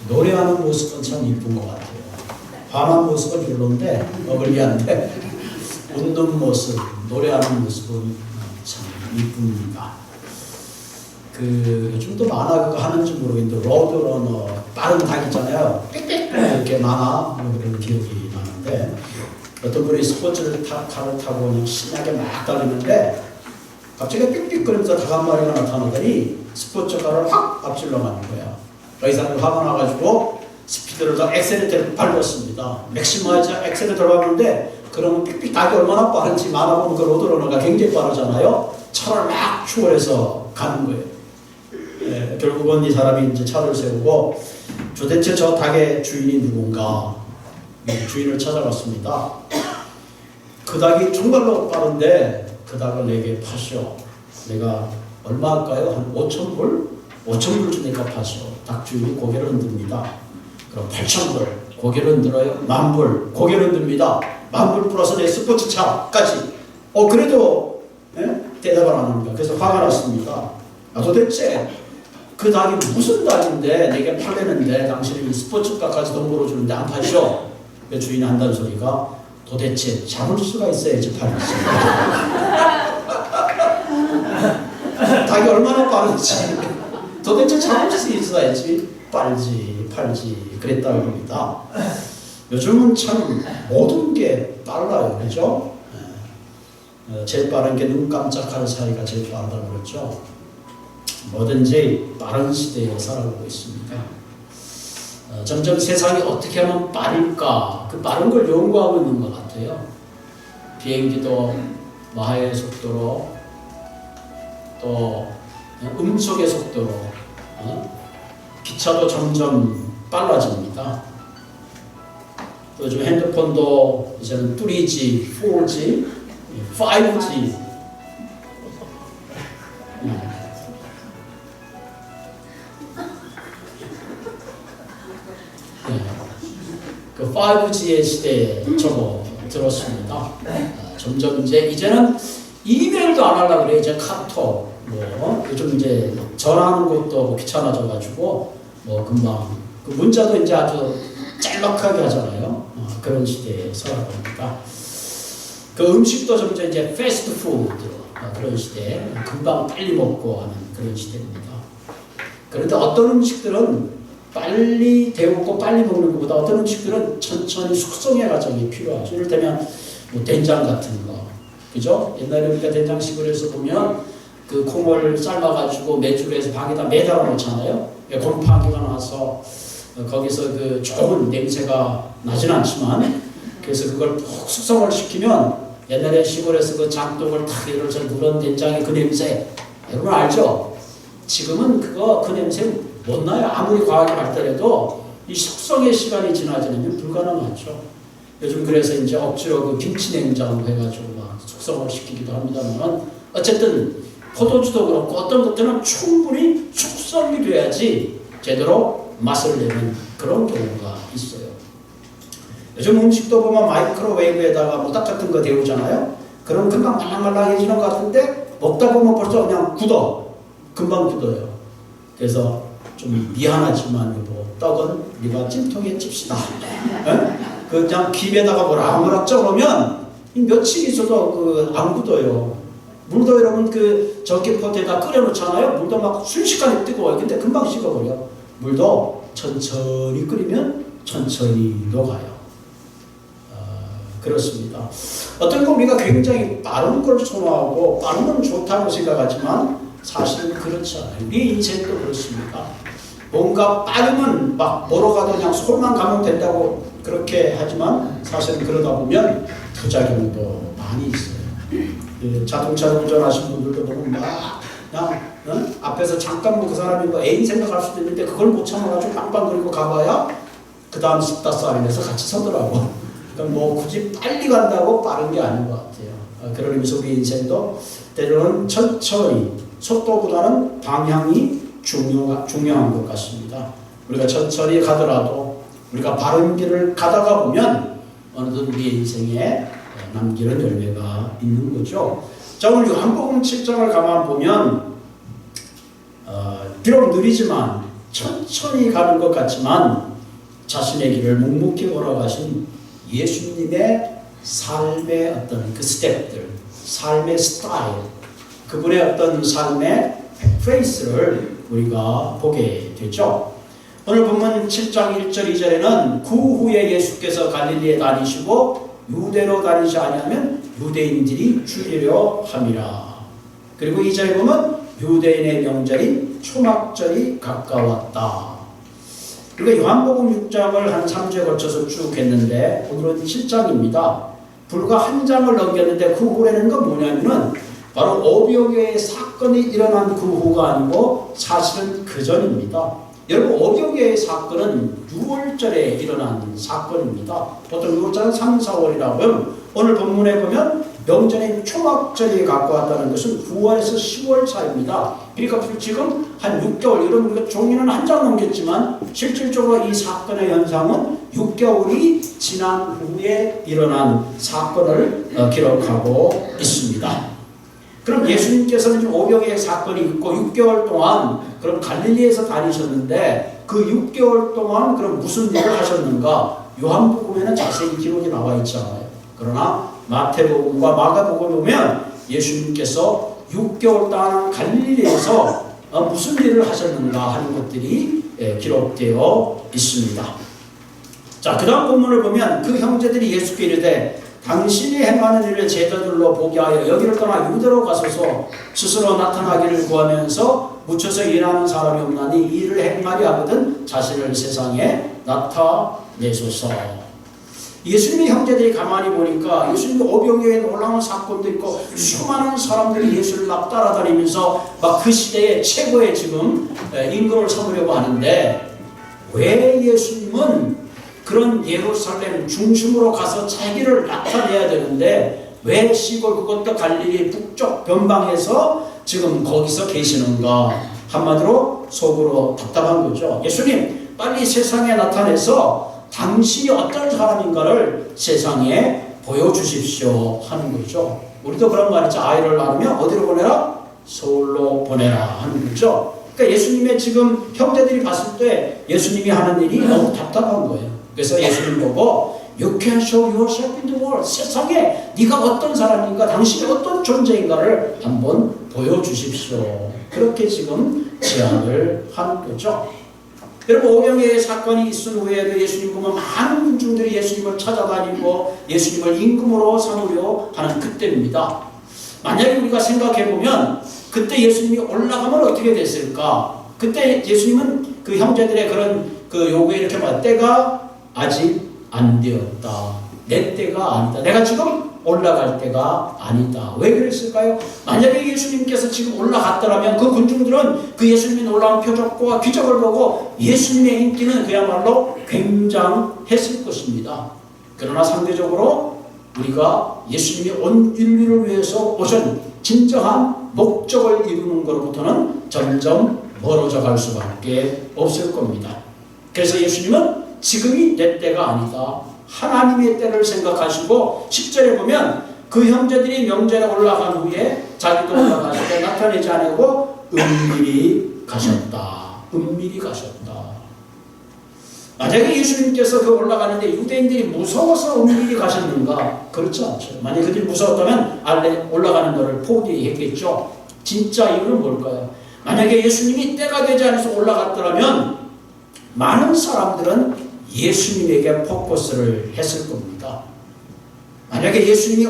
노래하는 모습은 참 이쁜 것 같아요. 화난 모습은 별론데 어글리한데 웃는 모습, 노래하는 모습은 참 이쁩니다. 요즘도 만화 그거 하는지 모르겠는데 로드러너 빠른 닭 있잖아요. 빽빽 이렇게 만화 그런 기억이 나는데 어떤 분이 스포츠를 카를 타고 그냥 신나게 막 달리는데 갑자기 삑삑거리면서 닭 한 마리가 나타나더니 스포츠카를 확 앞질러 가는 거야. 이 사람이 화가 나가지고 스피드를 더 엑셀레이터를 밟았습니다. 맥시마이즈 엑셀레이터를 밟았는데 그러면 삑삑 닭이 얼마나 빠른지 만화 보면 그 로드러너가 굉장히 빠르잖아요. 차를 막 추월해서 가는 거예요. 예, 결국은 이 사람이 이제 차를 세우고 도대체 저 닭의 주인이 누군가 주인을 찾아갔습니다. 그 닭이 정말로 빠른데 그 닭을 내게 파시오. 내가 얼마 할까요? 한 5,000불? 5,000불 주니까 파시오. 닭 주인이 고개를 흔듭니다. 그럼 8,000불. 고개를 흔들어요. 10,000불. 고개를 흔듭니다. 10,000불 플러스 내 스포츠차까지. 그래도 예? 대답을 안 합니다. 그래서 화가 났습니다. 도대체 그 닭이 무슨 닭인데 내게 팔려는데 당신이 스포츠카까지 돈 벌어주는데 안 파시오? 그 주인이 한다는 소리가 도대체 잡을 수가 있어야지 팔지. 닭이 얼마나 빠른지 도대체 잡을 수 있어야지 팔지 그랬다고 합니다. 요즘은 참 모든 게 빨라요. 그죠? 제일 빠른 게 눈 깜짝할 사이가 제일 빠르다고 그랬죠. 뭐든지 빠른 시대에 살아가고 있습니다. 점점 세상이 어떻게 하면 빠를까 그 빠른 걸 연구하고 있는 것 같아요. 비행기도 마하의 속도로 또 음속의 속도로 기차도 점점 빨라집니다. 또 요즘 핸드폰도 이제는 3G, 4G, 5G 그 5G의 시대에 접어들었습니다. 점점 이제는 이메일도 안 하려고 그래요. 이제 카톡, 요즘 이제 전화하는 것도 귀찮아져가지고, 금방, 그 문자도 이제 아주 짤막하게 하잖아요. 그런 시대에 살아갑니다. 그 음식도 점점 이제 패스트푸드, 그런 시대에 금방 빨리 먹고 하는 그런 시대입니다. 그런데 어떤 음식들은 빨리 데우고 빨리 먹는 것보다 어떤 음식들은 천천히 숙성의 과정이 필요하죠. 이를테면 된장 같은 거, 그죠? 옛날에 우리가 된장시골에서 보면 그 콩을 삶아가지고 메주에서 방에다 매달아 놓잖아요. 곰팡이가 나서 거기서 그 좋은 냄새가 나진 않지만 그래서 그걸 푹 숙성을 시키면 옛날에 시골에서 그 장독을 탁 이렇게 누런 된장의 그 냄새 여러분 알죠? 지금은 그 냄새 못 나요. 아무리 과학이 발달해도 이 숙성의 시간이 지나지는 불가능하죠. 요즘 그래서 이제 억지로 그 김치 냉장고 해가지고 막 숙성을 시키기도 합니다만 어쨌든 포도주도 그렇고 어떤 것들은 충분히 숙성이 돼야지 제대로 맛을 내는 그런 경우가 있어요. 요즘 음식도 보면 마이크로웨이브에다가 모닥 같은 거 데우잖아요. 그럼 금방 말랑말랑해지는 것 같은데 먹다 보면 벌써 그냥 금방 굳어요. 그래서 좀 미안하지만 떡은 우리가 찜통에 찝시다. 그냥 김에다가 아무락 쪄놓으면 며칠 있어도 안 굳어요. 물도 여러분 그 전기포트에다 끓여놓잖아요. 물도 막 순식간에 뜨거워요. 근데 금방 식어버려. 물도 천천히 끓이면 천천히 녹아요. 그렇습니다. 어떤 거 우리가 굉장히 빠른 걸 선호하고 빠른 건 좋다고 생각하지만 사실은 그렇지 않아요. 우리 인생도 그렇습니다. 뭔가 빠르면 막 뭐로 가도 그냥 손만 가면 된다고 그렇게 하지만 사실은 그러다 보면 부작용도 많이 있어요. 자동차를 운전하시는 분들도 보면 막 그냥 앞에서 잠깐 그 사람이 애인 생각할 수도 있는데 그걸 못 참아가지고 빵빵거리고 가봐야 그 다음 14살에서 같이 서더라고. 그러니까 굳이 빨리 간다고 빠른 게 아닌 것 같아요. 그런 의미에서 우리 인생도 때로는 천천히 속도보다는 방향이 중요한 것 같습니다. 우리가 천천히 가더라도 우리가 바른 길을 가다가 보면 어느덧 우리 인생에 남기는 열매가 있는 거죠. 자, 오늘 요한복음 7장을 가만 보면 비록 느리지만 천천히 가는 것 같지만 자신의 길을 묵묵히 걸어가신 예수님의 삶의 어떤 그 스텝들, 삶의 스타일, 그분의 어떤 삶의 페이스를 우리가 보게 되죠. 오늘 본문 7장 1절 2절에는 그 후에 예수께서 갈릴리에 다니시고 유대로 다니지 아니하면 유대인들이 죽이려 함이라. 그리고 2절에 보면 유대인의 명절인 초막절이 가까웠다. 우리가 요한복음 6장을 한 3주에 걸쳐서 쭉 했는데 오늘은 7장입니다. 불과 한 장을 넘겼는데 그 후에는 건 뭐냐면은 바로 오병이어의 사건이 일어난 그 후가 아니고 사실은 그 전입니다. 여러분, 오병이어의 사건은 6월절에 일어난 사건입니다. 보통 6월절은 3, 4월이라고 하면 오늘 본문에 보면 명절인 초막절이 가까웠다는 것은 9월에서 10월 사이입니다. 그러니까 지금 한 6개월, 여러분 우리가 종이는 한 장 넘겼지만 실질적으로 이 사건의 현상은 6개월이 지난 후에 일어난 사건을 기록하고 있습니다. 그럼 예수님께서는 지금 오병이어의 사건이 있고 6개월 동안 그럼 갈릴리에서 다니셨는데 그 6개월 동안 그럼 무슨 일을 하셨는가? 요한복음에는 자세히 기록이 나와 있잖아요. 그러나 마태복음과 마가복음에 보면 예수님께서 6개월 동안 갈릴리에서 무슨 일을 하셨는가 하는 것들이 기록되어 있습니다. 자, 그 다음 본문을 보면 그 형제들이 예수께 이르되 당신이 행하는 일을 제자들로 보게 하여 여기를 떠나 유대로 가소서. 스스로 나타나기를 구하면서 묻혀서 일하는 사람이 없나니 이 일을 행하려 하거든 자신을 세상에 나타내소서. 예수님의 형제들이 가만히 보니까 예수님이 오병이어에 놀라운 사건도 있고 수많은 사람들이 예수를 막 따라다니면서 막 그 시대의 최고의 지금 임금을 삼으려고 하는데 왜 예수님은 그런 예루살렘 중심으로 가서 자기를 나타내야 되는데 왜 시골 그것도 갈릴리 북쪽 변방에서 지금 거기서 계시는가? 한마디로 속으로 답답한 거죠. 예수님 빨리 세상에 나타내서 당신이 어떤 사람인가를 세상에 보여주십시오 하는 거죠. 우리도 그런 말이죠. 아이를 낳으면 어디로 보내라? 서울로 보내라 하는 거죠. 그러니까 예수님의 지금 형제들이 봤을 때 예수님이 하는 일이 너무 답답한 거예요. 그래서 예수님 보고 You can show yourself in the world. 세상에 네가 어떤 사람인가, 당신이 어떤 존재인가를 한번 보여주십시오. 그렇게 지금 제안을 하는 거죠. 여러분, 오병이어의 사건이 있은 후에도 예수님 보면 많은 군중들이 예수님을 찾아다니고 예수님을 임금으로 삼으려 하는 그때입니다. 만약에 우리가 생각해보면 그때 예수님이 올라가면 어떻게 됐을까? 그때 예수님은 그 형제들의 그런 그 요구에 이렇게 말 때가 아직 안 되었다. 내 때가 아니다. 내가 지금 올라갈 때가 아니다. 왜 그랬을까요? 만약에 예수님께서 지금 올라갔더라면 그 군중들은 그 예수님의 놀라운 표적과 기적을 보고 예수님의 인기는 그야말로 굉장했을 것입니다. 그러나 상대적으로 우리가 예수님이 온 인류를 위해서 오신 진정한 목적을 이루는 것으로부터는 점점 멀어져 갈 수밖에 없을 겁니다. 그래서 예수님은 지금이 내 때가 아니다. 하나님의 때를 생각하시고 10절에 보면 그 형제들이 명절에 올라간 후에 자기도 올라가실 때 나타내지 않고 은밀히 가셨다. 은밀히 가셨다. 만약에 예수님께서 그 올라가는데 유대인들이 무서워서 은밀히 가셨는가? 그렇지 않죠. 만약에 그들이 무서웠다면 알레 올라가는 것을 포기했겠죠. 진짜 이유는 뭘까요? 만약에 예수님이 때가 되지 않아서 올라갔더라면 많은 사람들은 예수님에게 포커스를 했을 겁니다. 만약에 예수님이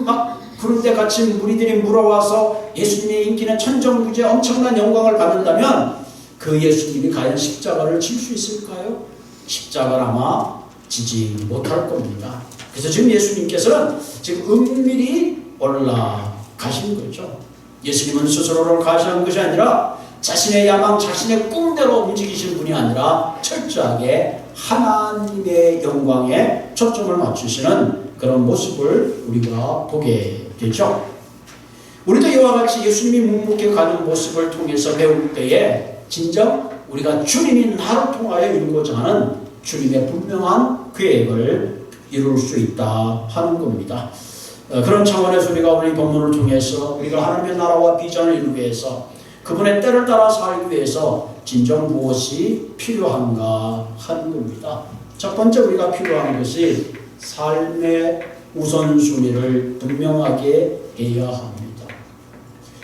막 구름대 같이 무리들이 물어와서 예수님의 인기는 천정부지에 엄청난 영광을 받는다면 그 예수님이 과연 십자가를 질 수 있을까요? 십자가를 아마 지지 못할 겁니다. 그래서 지금 예수님께서는 지금 은밀히 올라가신 거죠. 예수님은 스스로를 가시한 것이 아니라 자신의 야망, 자신의 꿈대로 움직이신 분이 아니라 철저하게 하나님의 영광에 초점을 맞추시는 그런 모습을 우리가 보게 되죠. 우리도 이와 같이 예수님이 묵묵히 가는 모습을 통해서 배울 때에 진정 우리가 주님이 나를 통하여 이루고자 하는 주님의 분명한 계획을 이룰 수 있다 하는 겁니다. 그런 차원에서 우리가 오늘 이 본문을 통해서 우리가 하나님의 나라와 비전을 이루기 위해서 그분의 때를 따라 살기 위해서 진정 무엇이 필요한가 하는 겁니다. 첫 번째 우리가 필요한 것이 삶의 우선순위를 분명하게 해야 합니다.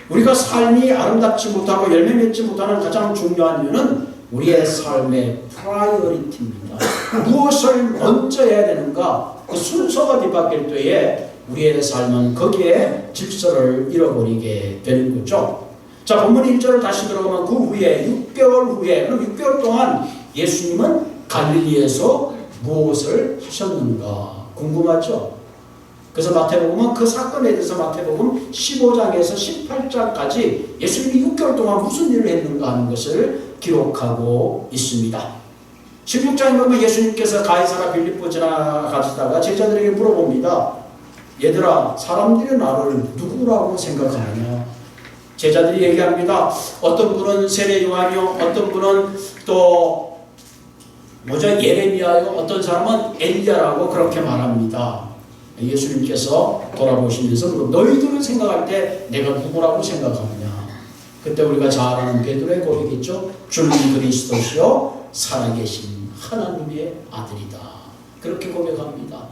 우리가 삶이 아름답지 못하고 열매 맺지 못하는 가장 중요한 이유는 우리의 삶의 프라이어리티입니다. 무엇을 먼저 해야 되는가, 그 순서가 뒤바뀔 때에 우리의 삶은 거기에 질서를 잃어버리게 되는 거죠. 자, 본문 1절을 다시 들어보면 그 후에 6개월 후에, 그럼 6개월 동안 예수님은 갈릴리에서 무엇을 하셨는가 궁금하죠? 그래서 마태복음은 그 사건에 대해서 마태복음 15장에서 18장까지 예수님이 6개월 동안 무슨 일을 했는가 하는 것을 기록하고 있습니다. 16장에 보면 예수님께서 가이사라 빌립보 지나가시다가 제자들에게 물어봅니다. 얘들아, 사람들이 나를 누구라고 생각하느냐? 제자들이 얘기합니다. 어떤 분은 세례 요한이요, 어떤 분은 또 예레미야요, 어떤 사람은 엘리야라고 그렇게 말합니다. 예수님께서 돌아보시면서 너희들은 생각할 때 내가 누구라고 생각하느냐? 그때 우리가 잘 아는 베드로의 고백이죠. 주는 그리스도시요 살아계신 하나님의 아들이다. 그렇게 고백합니다.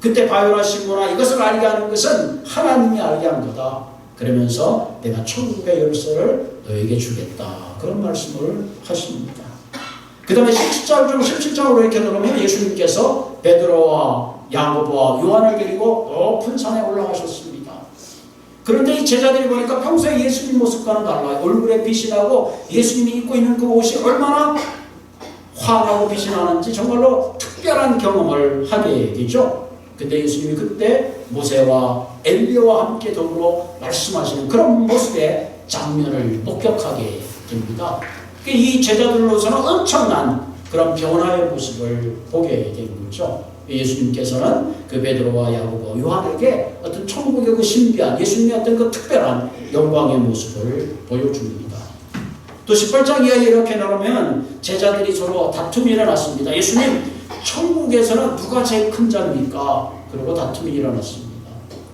그때 바요나 시모나 이것을 알게 하는 것은 하나님이 알게 한 거다. 그러면서 내가 천국의 열쇠를 너에게 주겠다. 그런 말씀을 하십니다. 그 다음에 17장으로 이렇게 들어오면 예수님께서 베드로와 야고보와 요한을 데리고 높은 산에 올라가셨습니다. 그런데 이 제자들이 보니까 평소에 예수님 모습과는 달라요. 얼굴에 빛이 나고 예수님이 입고 있는 그 옷이 얼마나 환하고 빛이 나는지 정말로 특별한 경험을 하게 되죠. 근데 예수님이 그때 모세와 엘리야와 함께 더불어 말씀하시는 그런 모습의 장면을 목격하게 됩니다. 이 제자들로서는 엄청난 그런 변화의 모습을 보게 된 거죠. 예수님께서는 그 베드로와 야고보, 요한에게 어떤 천국의 그 신비한 예수님의 어떤 그 특별한 영광의 모습을 보여줍니다. 또 18장 이하에 이렇게 나오면 제자들이 서로 다툼이 일어났습니다. 예수님, 천국에서는 누가 제일 큰 자입니까? 그리고 다툼이 일어났습니다.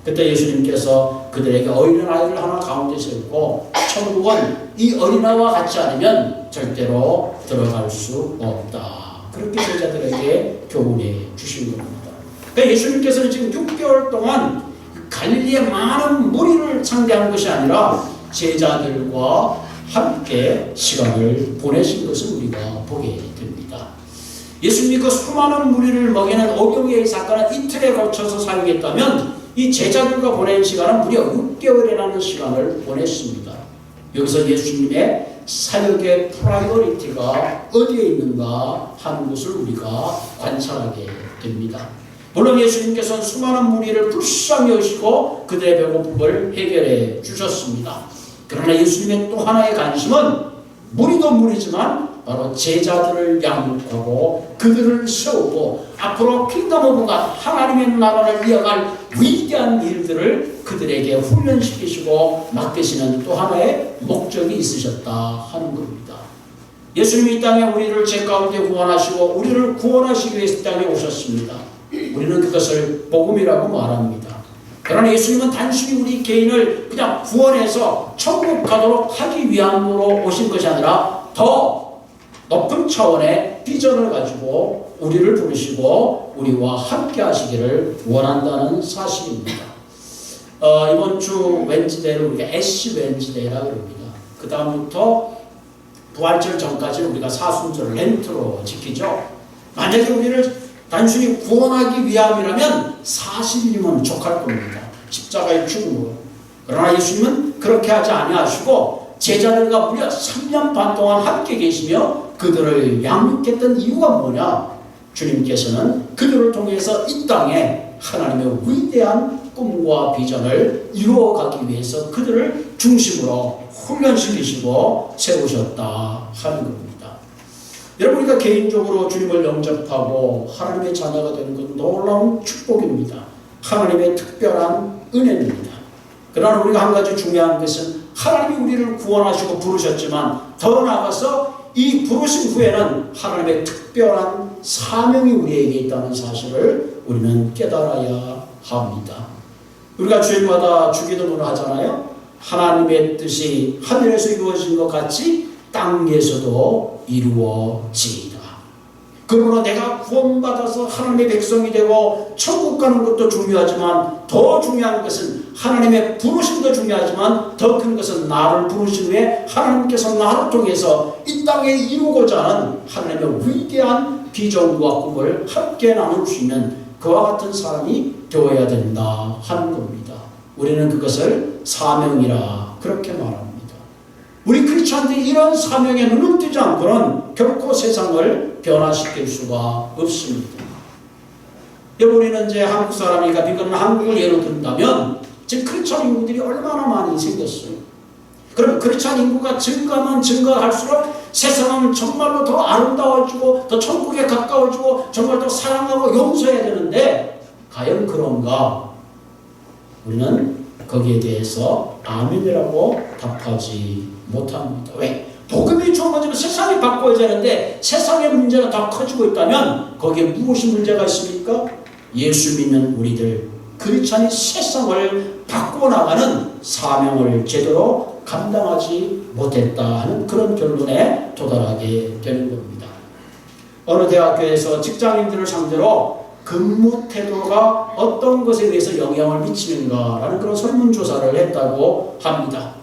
그때 예수님께서 그들에게 어린아이를 하나 가운데 세우고 천국은 이 어린아이와 같지 않으면 절대로 들어갈 수 없다. 그렇게 제자들에게 교훈해 주신 겁니다. 그러니까 예수님께서는 지금 6개월 동안 갈릴리의 많은 무리를 상대한 것이 아니라 제자들과 함께 시간을 보내신 것을 우리가 보게 됩니다. 예수님이 그 수많은 무리를 먹이는 오병이의 사건을 이틀에 걸쳐서 사용했다면 이 제자들과 보낸 시간은 무려 6개월이라는 시간을 보냈습니다. 여기서 예수님의 사역의 프라이어리티가 어디에 있는가 하는 것을 우리가 관찰하게 됩니다. 물론 예수님께서는 수많은 무리를 불쌍히 여시고 그들의 배고픔을 해결해 주셨습니다. 그러나 예수님의 또 하나의 관심은 무리도 무리지만 바로 제자들을 양육하고 그들을 세우고 앞으로 킹덤 오브 갓 하나님의 나라를 이어갈 위대한 일들을 그들에게 훈련시키시고 맡기시는 또 하나의 목적이 있으셨다 하는 겁니다. 예수님이 이 땅에 우리를 죄 가운데 구원하시고 우리를 구원하시기 위해서 이 땅에 오셨습니다. 우리는 그것을 복음이라고 말합니다. 그러나 예수님은 단순히 우리 개인을 그냥 구원해서 천국 가도록 하기 위함으로 오신 것이 아니라 더 높은 차원의 비전을 가지고 우리를 부르시고 우리와 함께 하시기를 원한다는 사실입니다. 이번 주 웬즈데이를 우리가 애쉬 웬즈데이라고 합니다. 그 다음부터 부활절 전까지는 우리가 사순절 렌트로 지키죠. 만약에 우리를 단순히 구원하기 위함이라면 40일이면 족할 겁니다. 십자가의 죽음으로. 그러나 예수님은 그렇게 하지 아니하시고 제자들과 무려 3년 반 동안 함께 계시며 그들을 양육했던 이유가 뭐냐? 주님께서는 그들을 통해서 이 땅에 하나님의 위대한 꿈과 비전을 이루어가기 위해서 그들을 중심으로 훈련시키시고 세우셨다 하는 겁니다. 여러분, 우리가 개인적으로 주님을 영접하고 하나님의 자녀가 되는 건 놀라운 축복입니다. 하나님의 특별한 은혜입니다. 그러나 우리가 한 가지 중요한 것은 하나님이 우리를 구원하시고 부르셨지만 더 나아가서 이 부르신 후에는 하나님의 특별한 사명이 우리에게 있다는 사실을 우리는 깨달아야 합니다. 우리가 주일마다 주기도문을 하잖아요. 하나님의 뜻이 하늘에서 이루어진 것 같이 땅에서도 이루어지이다. 그러므로 내가 구원받아서 하나님의 백성이 되고 천국 가는 것도 중요하지만 더 중요한 것은 하나님의 부르심도 중요하지만 더 큰 것은 나를 부르신 후에 하나님께서 나를 통해서 이 땅에 이루고자 하는 하나님의 위대한 비전과 꿈을 함께 나눌 수 있는 그와 같은 사람이 되어야 된다 하는 겁니다. 우리는 그것을 사명이라 그렇게 말합니다. 우리 크리스찬들이 이런 사명에 눈을 뜨지 않고는 결코 세상을 변화시킬 수가 없습니다. 우리는 이제 한국 사람이니까 비건 한국을 예로 든다면 지금 크리스찬 인구들이 얼마나 많이 생겼어요. 그럼 크리스찬 인구가 증가하면 증가할수록 세상은 정말로 더 아름다워지고 더 천국에 가까워지고 정말 더 사랑하고 용서해야 되는데 과연 그런가? 우리는 거기에 대해서 아멘이라고 답하지 못합니다. 왜? 복음이 주어지면 세상이 바꿔야 되는데 세상의 문제가 더 커지고 있다면 거기에 무엇이 문제가 있습니까? 예수 믿는 우리들 크리스찬이 세상을 바꿔나가는 사명을 제대로 감당하지 못했다 하는 그런 결론에 도달하게 되는 겁니다. 어느 대학교에서 직장인들을 상대로 근무 태도가 어떤 것에 의해서 영향을 미치는가라는 그런 설문조사를 했다고 합니다.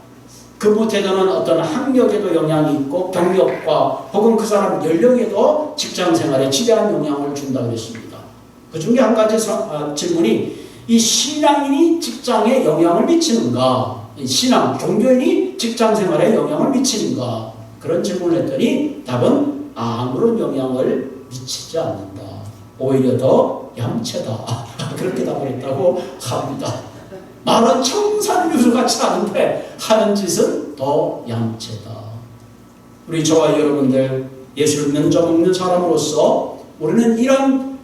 근무 태도는 어떤 학력에도 영향이 있고 경력과 혹은 그 사람 연령에도 직장 생활에 지대한 영향을 준다고 했습니다. 그 중에 한 가지 질문이 이 신앙인이 직장에 영향을 미치는가, 신앙, 종교인이 직장 생활에 영향을 미치는가 그런 질문을 했더니 답은 아무런 영향을 미치지 않는다. 오히려 더 얌체다. 그렇게 답을 했다고 합니다. 말은 청산유수 같지 않은데 하는 짓은 더 얌체다. 우리 저와 여러분들 예수를 면접 없는 사람으로서 우리는 이런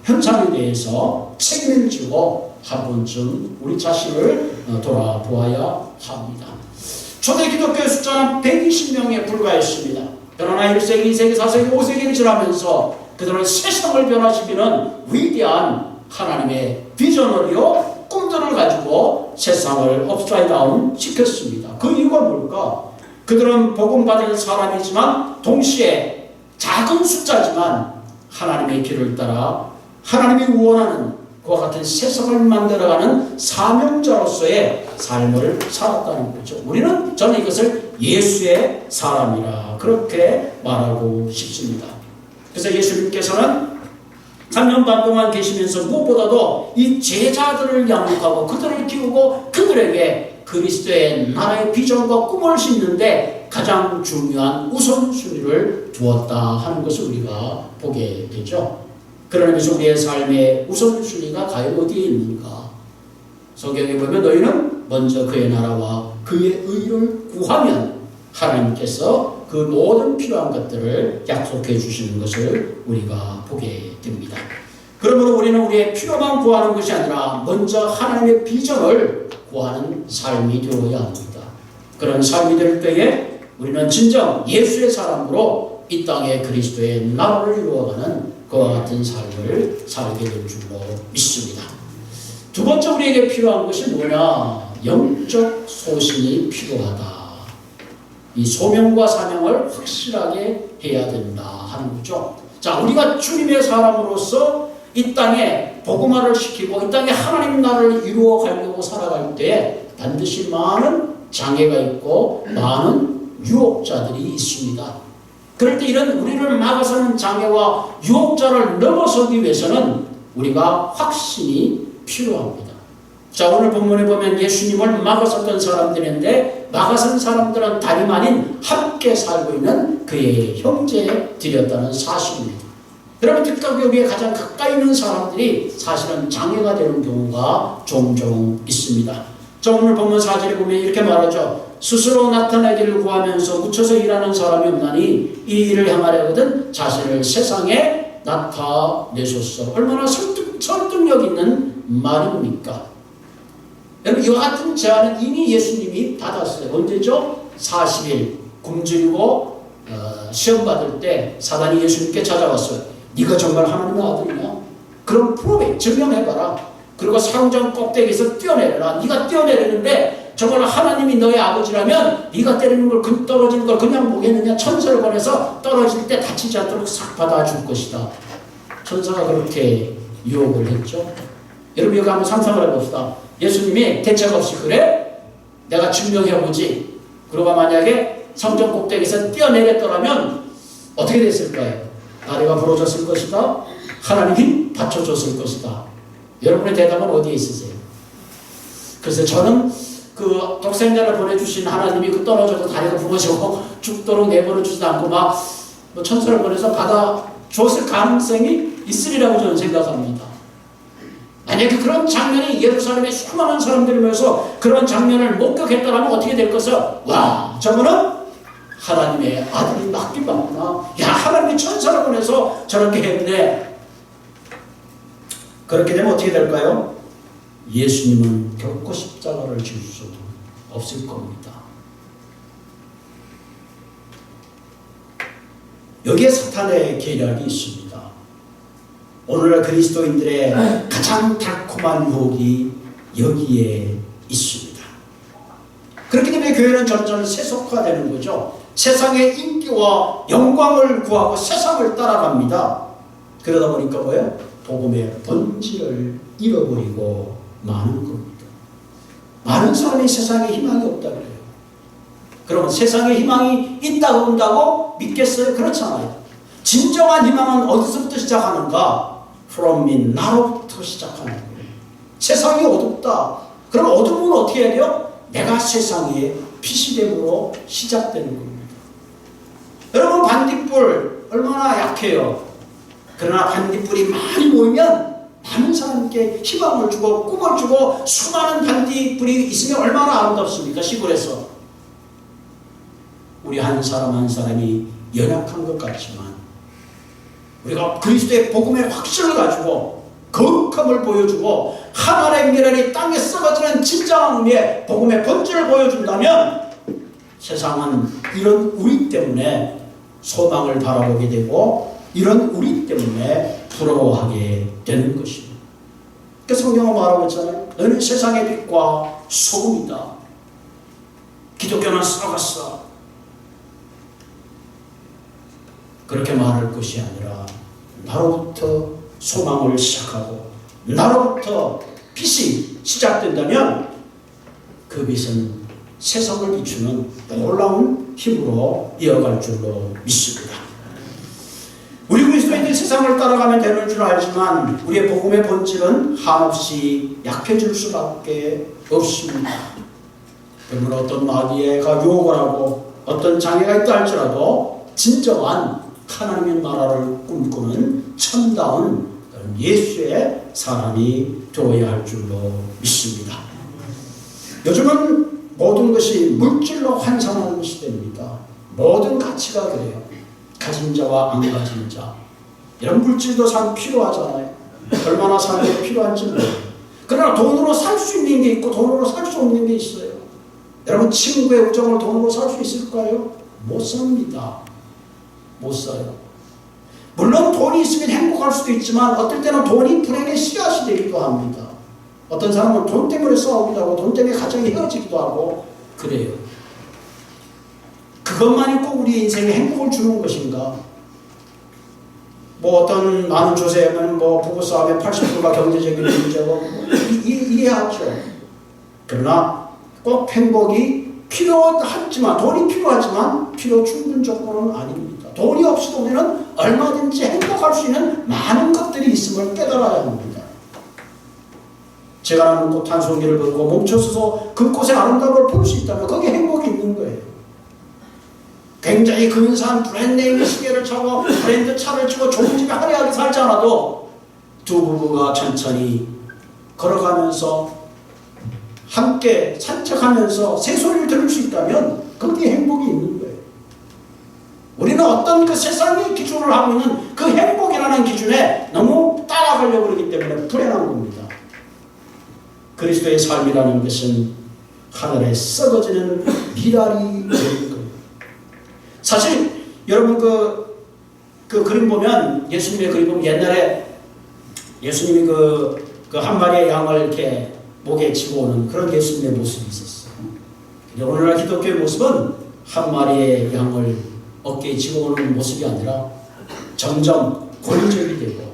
현상에 대해서 책임을 지고 한 번쯤 우리 자신을 돌아보아야 합니다. 초대 기독교의 숫자는 120명에 불과했습니다. 그러나 1세기, 2세기, 4세기, 5세기를 지나면서 그들은 세상을 변화시키는 위대한 하나님의 비전을요 꿈들을 가지고 세상을 업사이드 다운 시켰습니다. 그 이유가 뭘까? 그들은 복음 받을 사람이지만 동시에 작은 숫자지만 하나님의 길을 따라 하나님이 원하는 그와 같은 세상을 만들어가는 사명자로서의 삶을 살았다는 거죠. 저는 이것을 예수의 사람이라 그렇게 말하고 싶습니다. 그래서 예수님께서는 3년 반 동안 계시면서 무엇보다도 이 제자들을 양육하고 그들을 키우고 그들에게 그리스도의 나라의 비전과 꿈을 심는데 가장 중요한 우선순위를 두었다 하는 것을 우리가 보게 되죠. 그러면서 우리의 삶의 우선순위가 과연 어디에 있는가? 성경에 보면 너희는 먼저 그의 나라와 그의 의를 구하면 하나님께서 그 모든 필요한 것들을 약속해 주시는 것을 우리가 보게 됩니다. 그러므로 우리는 우리의 필요만 구하는 것이 아니라 먼저 하나님의 비전을 구하는 삶이 되어야 합니다. 그런 삶이 될 때에 우리는 진정 예수의 사람으로 이 땅에 그리스도의 나라를 이루어가는 그와 같은 삶을 살게 될 줄로 믿습니다. 두 번째 우리에게 필요한 것이 뭐냐? 영적 소신이 필요하다. 이 소명과 사명을 확실하게 해야 된다 하는 거죠. 자, 우리가 주님의 사람으로서 이 땅에 복음화를 시키고 이 땅에 하나님 나라를 이루어 가려고 살아갈 때 반드시 많은 장애가 있고 많은 유혹자들이 있습니다. 그럴 때 이런 우리를 막아서는 장애와 유혹자를 넘어서기 위해서는 우리가 확신이 필요합니다. 자, 오늘 본문에 보면 예수님을 막아섰던 사람들인데 막아선 사람들은 다름 아닌 함께 살고 있는 그의 형제들이었다는 사실입니다. 여러분, 특히 여기에 가장 가까이 있는 사람들이 사실은 장애가 되는 경우가 종종 있습니다. 자, 오늘 본문 4절에 보면 이렇게 말하죠. 스스로 나타나기를 구하면서 묻혀서 일하는 사람이 없나니 이 일을 행하려거든 자신을 세상에 나타내소서. 얼마나 설득력 있는 말입니까? 여러분, 이와 같은 제안은 이미 예수님이 받았어요. 언제죠? 40일 굶주리고 시험 받을 때 사단이 예수님께 찾아왔어요. 네가 정말 하나님의 아들이냐? 그럼 프로베 증명해봐라. 그리고 사후장 꼭대기에서 뛰어내려라. 네가 뛰어내리는데 저걸 하나님이 너의 아버지라면 네가 때리는 걸 떨어지는 걸 그냥 보겠느냐. 천사를 보내서 떨어질 때 다치지 않도록 싹 받아줄 것이다. 천사가 그렇게 유혹을 했죠. 여러분 여기 한번 상상을 해봅시다. 예수님이 대책 없이 그래? 내가 증명해보지. 그러고 만약에 성전 꼭대기에서 뛰어내렸더라면 어떻게 됐을까요? 다리가 부러졌을 것이다. 하나님이 받쳐줬을 것이다. 여러분의 대답은 어디에 있으세요? 그래서 저는 그 독생자를 보내주신 하나님이 그 떨어져서 다리가 부러지고 죽도록 내버려 주지 않고 막 뭐 천사를 보내서 받아줬을 가능성이 있으리라고 저는 생각합니다. 만약에 그런 장면이 예루살렘에 수많은 사람들이 모여서 그런 장면을 목격했더라면 어떻게 될 것을? 와, 저거는 하나님의 아들이 맡긴 받구나. 야, 하나님이 천사를 보내서 저렇게 했네. 그렇게 되면 어떻게 될까요? 예수님은 결코 십자가를 질 수 없을 겁니다. 여기에 사탄의 계략이 있습니다. 오늘날 그리스도인들의 가장 달콤한 유혹이 여기에 있습니다. 그렇기 때문에 교회는 점점 세속화되는 거죠. 세상의 인기와 영광을 구하고 세상을 따라갑니다. 그러다 보니까 뭐예요? 복음의 본질을 잃어버리고 마는 겁니다. 많은 사람이 세상에 희망이 없다 그래요. 그러면 세상에 희망이 있다고 본다고 믿겠어요? 그렇잖아요. 진정한 희망은 어디서부터 시작하는가? From me, 나로부터 시작하는 거예요. 세상이 어둡다. 그럼 어두움은 어떻게 해야 돼요? 내가 세상에 빛이 됨으로 시작되는 겁니다. 여러분 반딧불 얼마나 약해요. 그러나 반딧불이 많이 모이면 많은 사람께 희망을 주고 꿈을 주고 수많은 반딧불이 있으면 얼마나 아름답습니까? 시골에서. 우리 한 사람 한 사람이 연약한 것 같지만 우리가 그리스도의 복음의 확신을 가지고 거룩함을 보여주고 하나님의 미랄이 땅에 썩어지는 진정한 의미의 복음의 본질을 보여준다면 세상은 이런 우리 때문에 소망을 바라보게 되고 이런 우리 때문에 부러워하게 되는 것입니다. 그 성경은 말하고 있잖아요. 너는 세상의 빛과 소금이다. 기독교는 썩었어. 그렇게 말할 것이 아니라 나로부터 소망을 시작하고 나로부터 빛이 시작된다면 그 빛은 세상을 비추는 놀라운 힘으로 이어갈 줄로 믿습니다. 우리 그리스도인들이 세상을 따라가면 되는 줄 알지만 우리의 복음의 본질은 한없이 약해질 수밖에 없습니다. 그러면 어떤 마귀가 유혹을 하고 어떤 장애가 있다 할지라도 진정한 하나님의 나라를 꿈꾸는 참다운 예수의 사람이 되어야 할 줄로 믿습니다. 요즘은 모든 것이 물질로 환산하는 시대입니다. 모든 가치가 그래요. 가진 자와 안 가진 자. 이런 물질도 참 필요하잖아요. 얼마나 사는 게 필요한지 모르겠어요. 그러나 돈으로 살 수 있는 게 있고 돈으로 살 수 없는 게 있어요. 여러분 친구의 우정을 돈으로 살 수 있을까요? 못 삽니다. 못 사요. 물론 돈이 있으면 행복할 수도 있지만 어떨 때는 돈이 불행의 씨앗이 되기도 합니다. 어떤 사람은 돈 때문에 싸우기도 하고 돈 때문에 가정이 헤어지기도 하고 그래요. 그것만이 꼭 우리 인생에 행복을 주는 것인가? 뭐 어떤 많은 조세면 뭐 부부싸움의 80%가 경제적인 문제고 이해하죠. 그러나 꼭 행복이 필요하지만 돈이 필요하지만 필요 충분 조건은 아닙니다. 돈이 없이도 우리는 얼마든지 행복할 수 있는 많은 것들이 있음을 깨달아야 합니다. 제가 아는 곳 한 송이를 보고 멈춰서서 그 꽃의 아름다움을 볼 수 있다면 거기에 행복이 있는 거예요. 굉장히 근사한 브랜드네임 시계를 차고 브랜드 차를 치고 좋은 집에 화려하게 살지 않아도 두 부부가 천천히 걸어가면서 함께 산책하면서 새소리를 들을 수 있다면 거기에 행복이 있는 거예요. 우리는 어떤 그 세상의 기준을 하고 있는 그 행복이라는 기준에 너무 따라가려고 그러기 때문에 불행한 겁니다. 그리스도의 삶이라는 것은 하늘에 썩어지는 미랄이 되는 거예요. 사실 여러분 그 그림 보면 예수님의 그림 보면 옛날에 예수님이 그 한 마리의 양을 이렇게 목에 지고 오는 그런 예수님의 모습이 있었어요. 근데 오늘날 기독교의 모습은 한 마리의 양을 어깨에 지고 오는 모습이 아니라 점점 권위적이 되고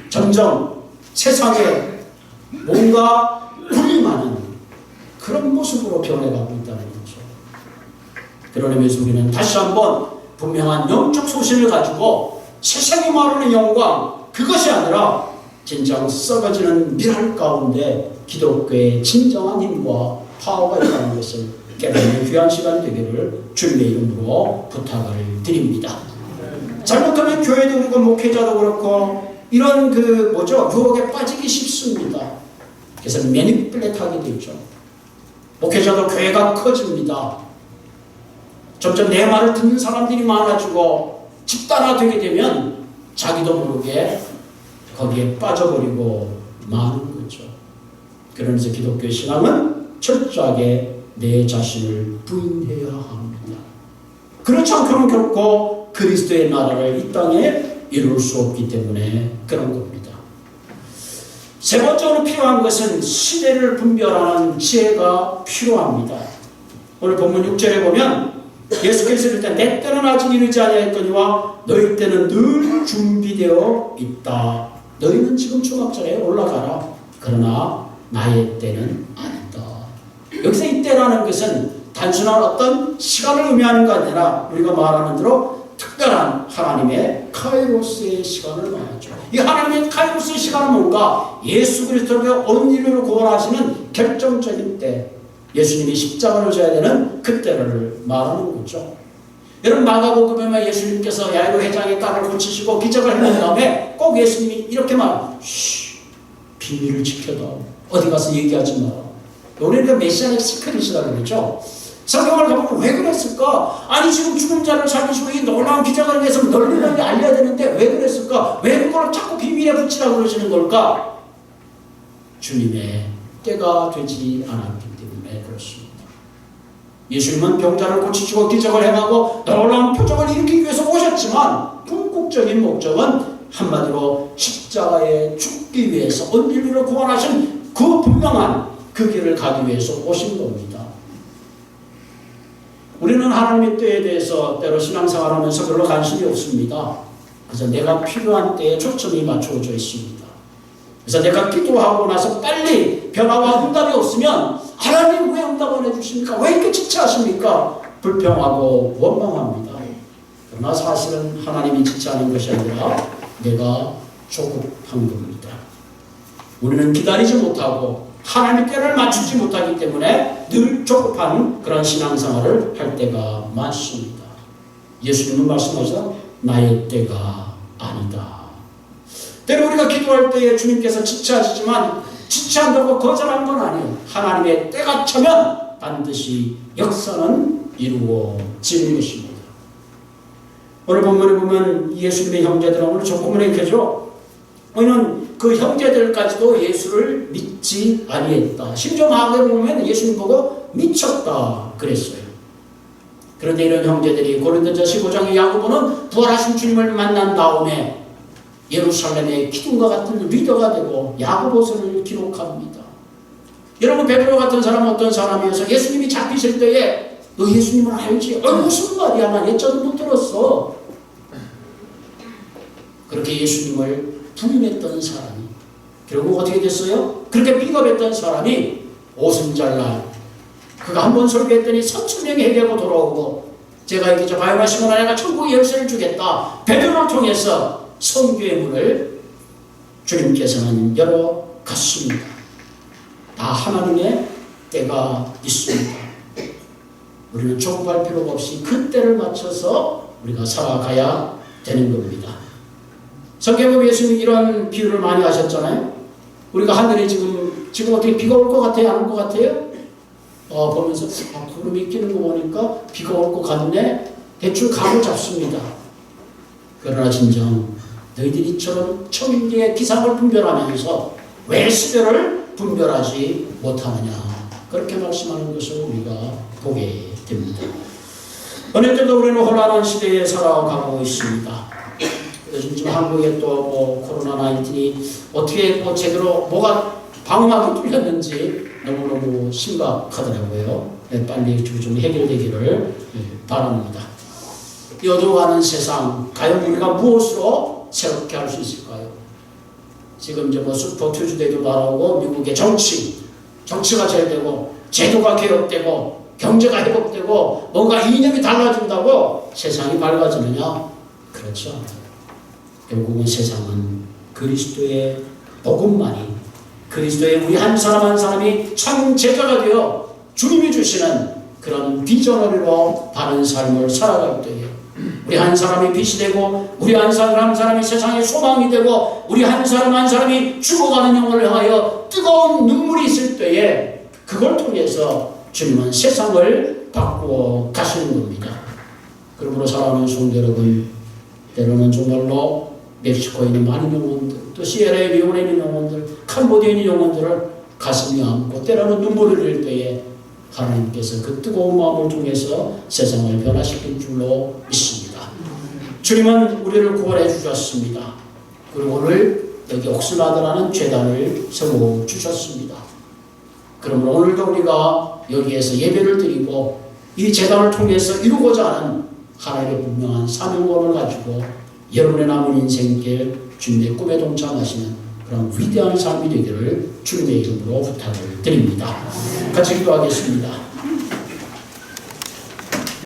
점점 세상에 뭔가 군림하는 그런 모습으로 변해가고 있다는 거죠. 그런 의미에서 우리는 다시 한번 분명한 영적 소신을 가지고 세상이 말하는 영광, 그것이 아니라 진정 썩어지는 미랄 가운데 기독교의 진정한 힘과 파워가 있다는 것을 깨닫는 귀한 시간이 되기를 주님의 이름으로 부탁을 드립니다. 잘못하면 교회도 그렇고 목회자도 그렇고 이런 유혹에 빠지기 쉽습니다. 그래서 매니플레이트하게 되죠. 목회자도 교회가 커집니다. 점점 내 말을 듣는 사람들이 많아지고 집단화되게 되면 자기도 모르게 거기에 빠져버리고 마는 거죠. 그러면서 기독교 신앙은 철저하게 내 자신을 부인해야 합니다. 그렇지 않고는 결코 그리스도의 나라를 이 땅에 이룰 수 없기 때문에 그런 겁니다. 세 번째로 필요한 것은 시대를 분별하는 지혜가 필요합니다. 오늘 본문 6절에 보면 예수께서 이를 때 내 때는 아직 이르지 아니하였거니와 너희 때는 늘 준비되어 있다. 너희는 지금 중학절에 올라가라. 그러나 나의 때는 아니다. 여기서 이 때라는 것은 단순한 어떤 시간을 의미하는 거 아니라 우리가 말하는 대로 특별한 하나님의 카이로스의 시간을 말하죠. 이 하나님의 카이로스의 시간은 뭔가? 예수 그리스도를 온 인류를 구원하시는 결정적인 때, 예수님이 십자가를 져야 되는 그때를 말하는 거죠. 여러분 마가복음에 예수님께서 야이로 회장의 딸을 고치시고 기적을 해낸 다음에 꼭 예수님이 이렇게 말합니다. 비밀을 지켜다. 어디 가서 얘기하지 마라. 우리는 메시아의 시크릿이라고 그러죠. 성경을 가보면 왜 그랬을까? 아니 지금 죽은 자를 살리시고 이 놀라운 기적을 위해서 널리 알려야 되는데 왜 그랬을까? 왜 그걸 자꾸 비밀에 붙이라고 그러시는 걸까? 주님의 때가 되지 않았기 때문에 그렇습니다. 예수님은 병자를 고치시고 기적을 행하고 놀라운 표적을 일으키기 위해서 오셨지만 궁극적인 목적은 한마디로 십자가에 죽기 위해서 온 인류를 구원하신 그 분명한 그 길을 가기 위해서 오신 겁니다. 우리는 하나님의 때에 대해서 때로 신앙생활하면서 별로 관심이 없습니다. 그래서 내가 필요한 때에 초점이 맞춰져 있습니다. 그래서 내가 기도하고 나서 빨리 변화와 응답이 없으면 하나님 왜 응답 안 해주십니까? 왜 이렇게 지체하십니까? 불평하고 원망합니다. 그러나 사실은 하나님이 지체하는 것이 아니라 내가 조급한 겁니다. 우리는 기다리지 못하고 하나님의 때를 맞추지 못하기 때문에 늘 조급한 그런 신앙생활을 할 때가 많습니다. 예수님은 말씀하시다 나의 때가 아니다. 때로 우리가 기도할 때에 주님께서 지체하시지만 지체한다고 거절한 건 아니에요. 하나님의 때가 차면 반드시 역사는 이루어지는 것입니다. 오늘 본문에 보면 예수님의 형제들은 오늘 조금은 얘기하죠. 우리는 그 형제들까지도 예수를 믿지 아니했다. 심지어 마가복음에 보면 예수님 보고 미쳤다 그랬어요. 그런데 이런 형제들이 고린도서 15장의 야고보는 부활하신 주님을 만난 다음에 예루살렘의 기둥과 같은 리더가 되고 야고보서를 기록합니다. 여러분 베드로 같은 사람은 어떤 사람이어서 예수님이 잡히실 때에 너 예수님을 알지? 무슨 말이야? 난 예전에 못 들었어. 그렇게 예수님을 부인했던 사람이 결국 어떻게 됐어요? 그렇게 비겁했던 사람이 오순절날 그가 한번 설교했더니 3,000명이 회개하고 돌아오고 제가 이렇게 바요나 시몬아 내가 천국의 열쇠를 주겠다. 베드로를 통해서 성교의 문을 주님께서는 열어갔습니다. 다 하나님의 때가 있습니다. 우리는 조급할 필요가 없이 그 때를 맞춰서 우리가 살아가야 되는 겁니다. 성경에 예수님이 이런 비유를 많이 하셨잖아요. 우리가 하늘에 지금 어떻게 비가 올 것 같아요? 안 올 것 같아요? 보면서 구름이 끼는 거 보니까 비가 올 것 같네. 대충 감을 잡습니다. 그러나 진정 너희들이 이처럼 천개의 기상을 분별하면서 왜 시대를 분별하지 못하느냐. 그렇게 말씀하는 것을 우리가 보게 됩니다. 어느 때도 우리는 혼란한 시대에 살아가고 있습니다. 요즘 한국에 또 코로나19이 어떻게 제대로 뭐가 방음막이 뚫렸는지 너무너무 심각하더라고요. 빨리 좀 해결되기를 바랍니다. 이 어두워가는 세상, 과연 우리가 무엇으로 새롭게 할 수 있을까요? 지금 이제 뭐 슈퍼 투즈데이도 말하고 미국의 정치가 잘 되고 제도가 개혁되고 경제가 회복되고 뭔가 이념이 달라진다고 세상이 밝아지느냐? 그렇지 않아요. 결국은 세상은 그리스도의 복음만이, 그리스도의 우리 한 사람 한 사람이 참 제자가 되어 주님이 주시는 그런 비전으로 바른 삶을 살아갈 때에 우리 한 사람이 빛이 되고 우리 한 사람 한 사람이 세상의 소망이 되고 우리 한 사람 한 사람이 죽어가는 영혼을 향하여 뜨거운 눈물이 있을 때에 그걸 통해서 주님은 세상을 바꾸어 가시는 겁니다. 그러므로 사랑하는 성도 여러분, 때로는 정말로 멕시코에 있는 많은 영혼들, 또 시에라리온에 있는 영혼들, 캄보디아에 있는 영혼들을 가슴이 안고 때로는 눈물을 흘릴 때에 하나님께서 그 뜨거운 마음을 통해서 세상을 변화시킬 줄로 믿습니다. 주님은 우리를 구원해 주셨습니다. 그리고 오늘 여기 옥슬라드라는 재단을 세워 주셨습니다. 그러므로 오늘도 우리가 여기에서 예배를 드리고 이 재단을 통해서 이루고자 하는 하나님의 분명한 사명권을 가지고 여러분의 남은 인생길 주님의 꿈에 동참하시는 그런 위대한 삶이 되기를 주님의 이름으로 부탁을 드립니다. 같이 기도하겠습니다.